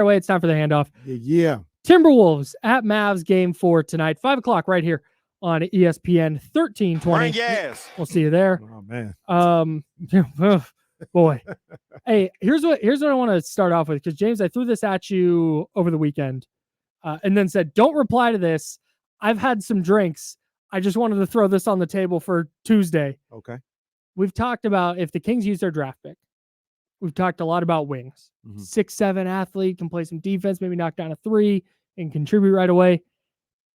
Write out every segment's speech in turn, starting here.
Away, it's time for the handoff. Yeah. Timberwolves at Mavs game 4 tonight, 5 o'clock right here on ESPN 1320. Yes. We'll see you there. Oh man. Boy. Hey, here's what I want to start off with, because James, I threw this at you over the weekend, and then said, don't reply to this. I've had some drinks. I just wanted to throw this on the table for Tuesday. Okay. We've talked about if the Kings use their draft pick. We've talked a lot about wings. 6'7" athlete, can play some defense, maybe knock down a three, and contribute right away.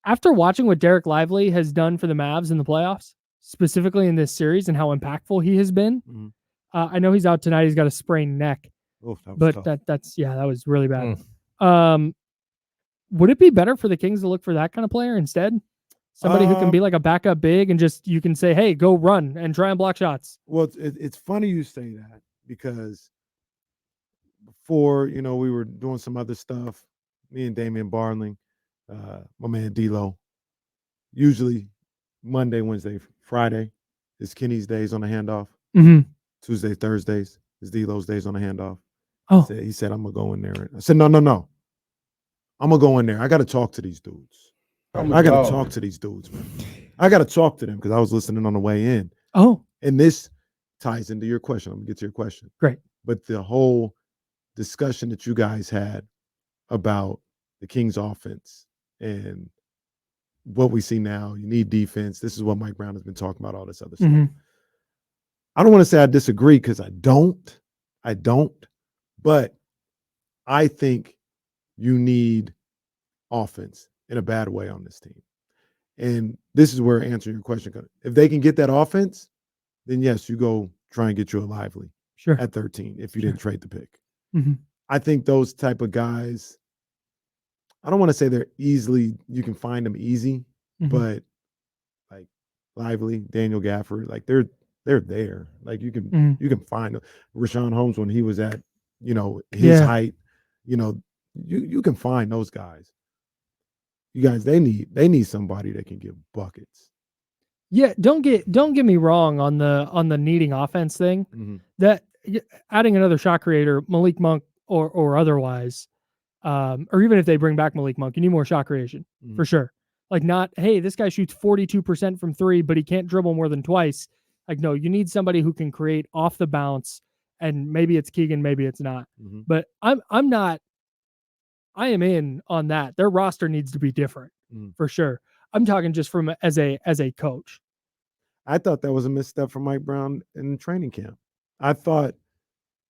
After watching what Derek Lively has done for the Mavs in the playoffs, specifically in this series, and how impactful he has been, I know he's out tonight. He's got a sprained neck. That was really bad. Would it be better for the Kings to look for that kind of player instead? Somebody who can be like a backup big and just, you can say, hey, go run and try and block shots. Well, it's funny you say that, because before, we were doing some other stuff, me and Damian Barling, my man D-Lo, usually Monday, Wednesday, Friday is Kenny's days on the handoff. Tuesday, Thursdays is D-Lo's days on the handoff. He said, I'm going to go in there. I said, no. I'm going to go in there. I got to talk to these dudes. I got to talk to these dudes, man. I got to talk to them, because I was listening on the way in. And this ties into your question. I'm going to get to your question. Great. But the whole discussion that you guys had about the Kings offense and what we see now, you need defense. This is what Mike Brown has been talking about, all this other stuff. I don't want to say I disagree, because I don't, but I think you need offense in a bad way on this team. And this is where answering your question comes. If they can get that offense, then yes, you go try and get you a Lively at 13 if you didn't trade the pick. I think those type of guys, I don't want to say they're easily, you can find them easy, but like Lively, Daniel Gafford, like they're there. Like you can find them. Rashawn Holmes, when he was at, his height, you can find those guys. You guys, they need somebody that can give buckets. Yeah, don't get me wrong on the needing offense thing. That adding another shot creator, Malik Monk or otherwise, or even if they bring back Malik Monk, you need more shot creation for sure. Like, not, hey, this guy shoots 42% from three, but he can't dribble more than twice. Like, no, you need somebody who can create off the bounce, and maybe it's Keegan, maybe it's not. But I am in on that. Their roster needs to be different for sure. I'm talking just from as a coach. I thought that was a misstep from Mike Brown in training camp. I thought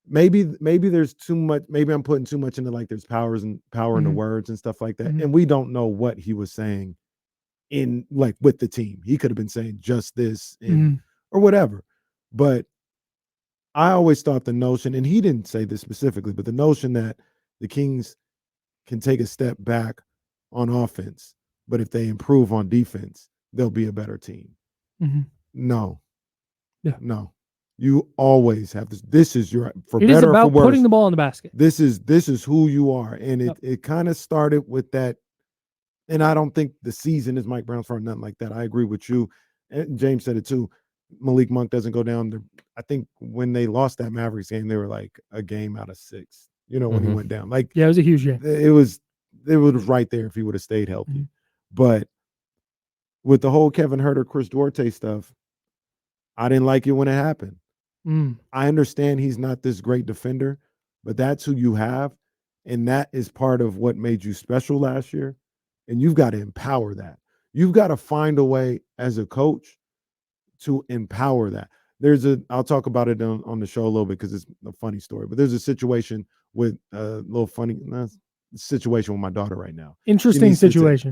maybe there's too much. Maybe I'm putting too much into, like, there's power in the words and stuff like that. And we don't know what he was saying in, like, with the team. He could have been saying just this or whatever. But I always thought the notion, and he didn't say this specifically, but the notion that the Kings can take a step back on offense, but if they improve on defense, they'll be a better team. No. You always have this. This is your, for better or for worse. It is about putting the ball in the basket. This is who you are. And it kind of started with that. And I don't think the season is Mike Brown's fault, nothing like that. I agree with you. And James said it too. Malik Monk doesn't go down. I think when they lost that Mavericks game, they were like a game out of 6, when he went down. Like, yeah, it was a huge game. It was right there if he would have stayed healthy. But with the whole Kevin Huerter, Chris Duarte stuff, I didn't like it when it happened. I understand he's not this great defender, but that's who you have. And that is part of what made you special last year. And you've got to empower that. You've got to find a way as a coach to empower that. I'll talk about it on the show a little bit, because it's a funny story, but there's a situation with situation with my daughter right now. Interesting situation.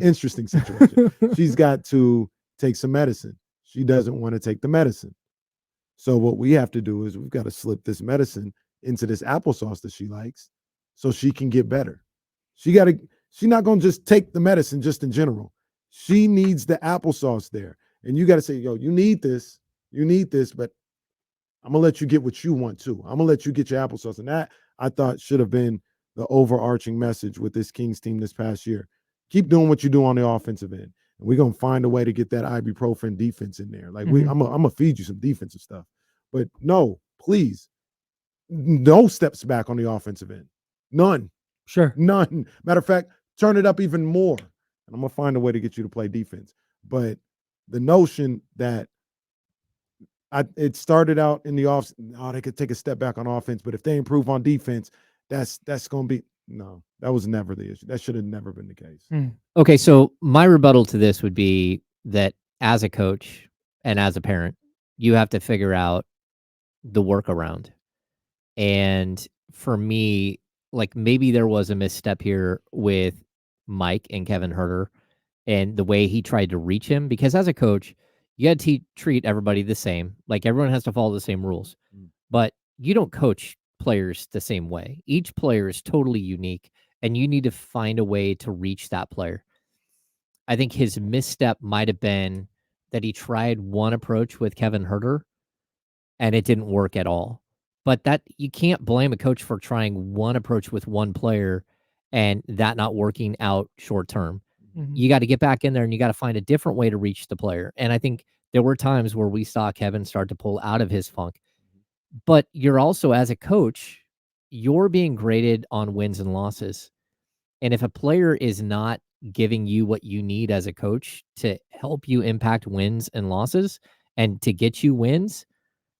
She's got to take some medicine. She doesn't want to take the medicine. So what we have to do is we've got to slip this medicine into this applesauce that she likes so she can get better. She's not going to just take the medicine just in general. She needs the applesauce there. And you got to say, yo, you need this, but I'm going to let you get what you want to. I'm going to let you get your applesauce. And that, I thought, should have been the overarching message with this Kings team this past year. Keep doing what you do on the offensive end. And we're going to find a way to get that ibuprofen defense in there. Like, I'm going to feed you some defensive stuff. But no, please, no steps back on the offensive end. None. Sure. None. Matter of fact, turn it up even more. And I'm going to find a way to get you to play defense. But the notion that it started out in the off, they could take a step back on offense, but if they improve on defense, that's going to be no. That was never the issue. That should have never been the case. Okay, so my rebuttal to this would be that as a coach and as a parent, you have to figure out the workaround. And for me, like maybe there was a misstep here with Mike and Kevin Herter and the way he tried to reach him, because as a coach, you got to treat everybody the same. Like everyone has to follow the same rules, but you don't coach players the same way. Each player is totally unique, and you need to find a way to reach that player. I think his misstep might have been that he tried one approach with Kevin Herter and it didn't work at all. But that you can't blame a coach for trying one approach with one player and that not working out short term. You got to get back in there and you got to find a different way to reach the player. And I think there were times where we saw Kevin start to pull out of his funk. But you're also, as a coach, you're being graded on wins and losses. And if a player is not giving you what you need as a coach to help you impact wins and losses and to get you wins,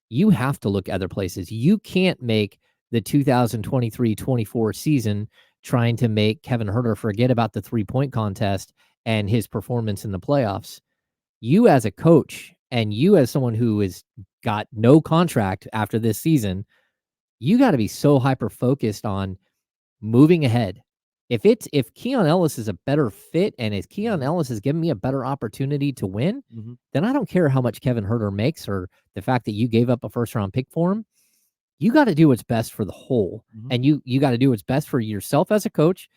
you have to look other places. You can't make the 2023-24 season trying to make Kevin Herter forget about the 3-point contest and his performance in the playoffs. You as a coach and you as someone who has got no contract after this season, you got to be so hyper-focused on moving ahead. If Keon Ellis is a better fit and if Keon Ellis is giving me a better opportunity to win, then I don't care how much Kevin Herter makes or the fact that you gave up a first-round pick for him. You got to do what's best for the whole, and you got to do what's best for yourself as a coach.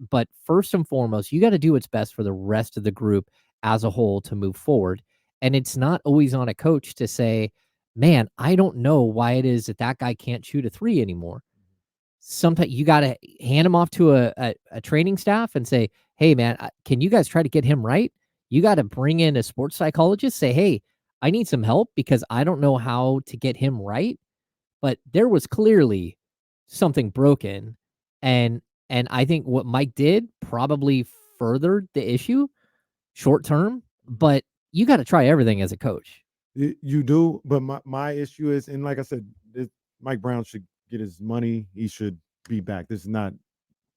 But first and foremost, you got to do what's best for the rest of the group as a whole to move forward. And it's not always on a coach to say, "Man, I don't know why it is that guy can't shoot a 3 anymore." Sometimes you got to hand him off to a training staff and say, "Hey, man, can you guys try to get him right?" You got to bring in a sports psychologist, say, "Hey, I need some help because I don't know how to get him right." But there was clearly something broken. And I think what Mike did probably furthered the issue short term, but you got to try everything as a coach. You do, but my issue is, and like I said, Mike Brown should get his money. He should be back. This is not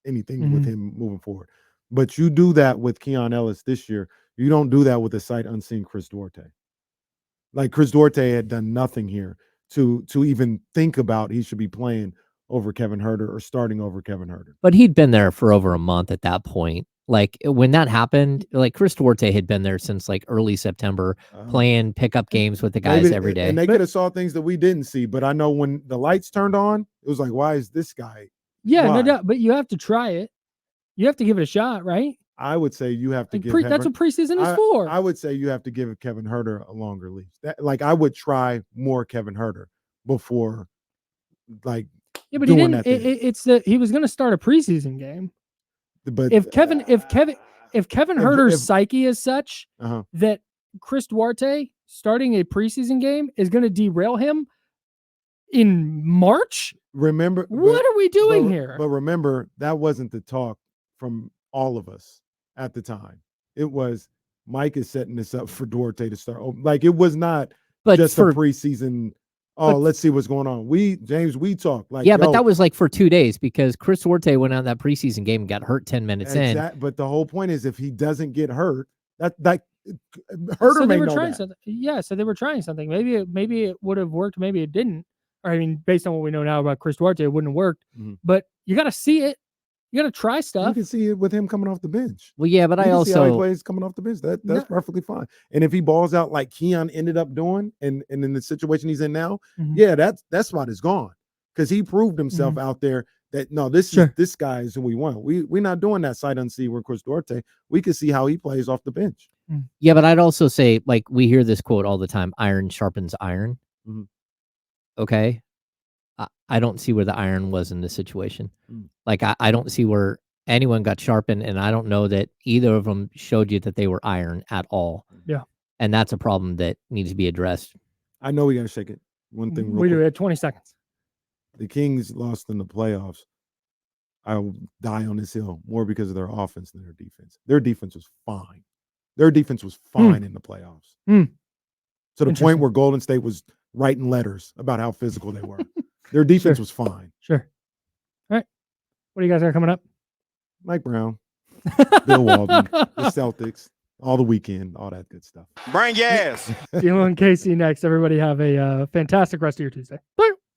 anything with him moving forward. But you do that with Keon Ellis this year. You don't do that with a sight unseen Chris Duarte. Like Chris Duarte had done nothing here to even think about he should be playing over Kevin Herter or starting over Kevin Herter. But he'd been there for over a month at that point. Like when that happened, like Chris Duarte had been there since like early September, playing pickup games with the guys every day. And they could have saw things that we didn't see. But I know when the lights turned on, it was like, why is this guy? Yeah, no doubt. But you have to try it. You have to give it a shot, right? I would say you have to give that's what preseason is for. I would say you have to give Kevin Herter a longer leash. Like I would try more Kevin Herter before, like, yeah, but he didn't. It's that he was going to start a preseason game. But if Kevin Herter's psyche is such that Chris Duarte starting a preseason game is going to derail him in March, remember what are we doing here? But remember, that wasn't the talk from all of us at the time. It was Mike is setting this up for Duarte to start. Like it was not just a preseason. Let's see what's going on. We talked like, but that was like for 2 days because Chris Duarte went on that preseason game and got hurt 10 minutes in. But the whole point is if he doesn't get hurt, that Herter may know that. Something. Yeah, so they were trying something. Maybe it would have worked. Maybe it didn't. Or, I mean, based on what we know now about Chris Duarte, it wouldn't have worked. But you got to see it. You got to try stuff. You can see it with him coming off the bench. Well, yeah, but I also see how he plays coming off the bench. That's perfectly fine. And if he balls out like Keon ended up doing, and in the situation he's in now, that spot is gone because he proved himself out there. That this guy is who we want. We're not doing that sight unseen with Chris Duarte. We can see how he plays off the bench. Yeah, but I'd also say, like, we hear this quote all the time: "Iron sharpens iron." Okay. I don't see where the iron was in this situation. Like, I don't see where anyone got sharpened, and I don't know that either of them showed you that they were iron at all. Yeah. And that's a problem that needs to be addressed. I know we got to shake it. One thing we do. We had 20 seconds. The Kings lost in the playoffs. I will die on this hill more because of their offense than their defense. Their defense was fine. Their defense was fine in the playoffs. To the point where Golden State was writing letters about how physical they were. Their defense was fine. Sure. All right. What do you guys got coming up? Mike Brown, Bill Walton, the Celtics, all the weekend, all that good stuff. Bring your ass. Dylan and Casey next. Everybody have a fantastic rest of your Tuesday. Bye.